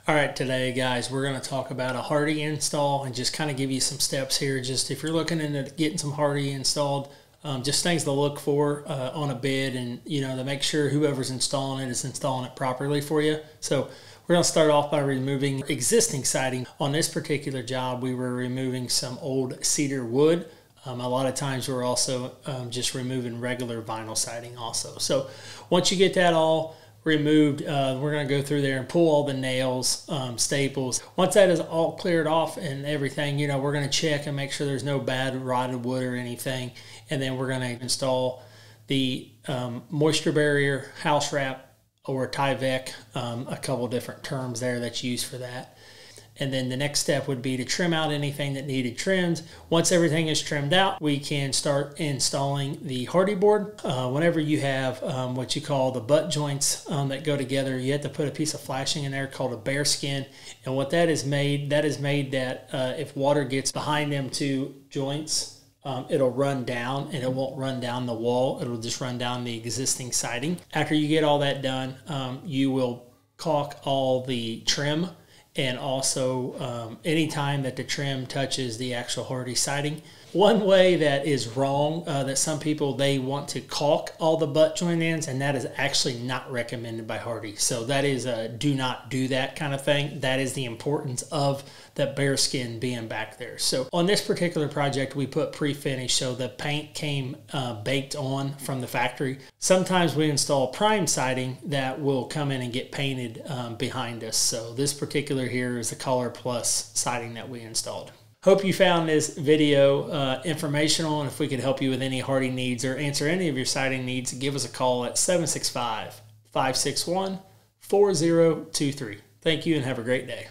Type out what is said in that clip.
All right, today guys, we're going to talk about a Hardie install and just kind of give you some steps here. Just if you're looking into getting some Hardie installed, just things to look for on a bid, and to make sure whoever's installing it is installing it properly for you. So we're going to start off by removing existing siding. On this particular job, we were removing some old cedar wood. A lot of times we're also just removing regular vinyl siding also. So once you get that all removed, we're going to go through there and pull all the nails, staples. Once that is all cleared off and everything, we're going to check and make sure there's no bad rotted wood or anything. And then we're going to install the moisture barrier, house wrap, or Tyvek, a couple different terms there that's used for that. And then the next step would be to trim out anything that needed trimmed. Once everything is trimmed out, we can start installing the Hardie board. Whenever you have what you call the butt joints that go together, you have to put a piece of flashing in there called a bearskin. And what that is made that if water gets behind them two joints, it'll run down, and it won't run down the wall. It'll just run down the existing siding. After you get all that done, you will caulk all the trim. And also anytime that the trim touches the actual Hardie siding. One way that is wrong, that some people, they want to caulk all the butt joint ends, and that is actually not recommended by Hardie. So that is a do not do that kind of thing. That is the importance of that bearskin being back there. So on this particular project, we put pre-finish, so the paint came baked on from the factory. Sometimes we install prime siding that will come in and get painted behind us. So this particular here is the Color Plus siding that we installed. Hope you found this video informational, and if we could help you with any Hardie needs or answer any of your siding needs, give us a call at 765-561-4023. Thank you and have a great day.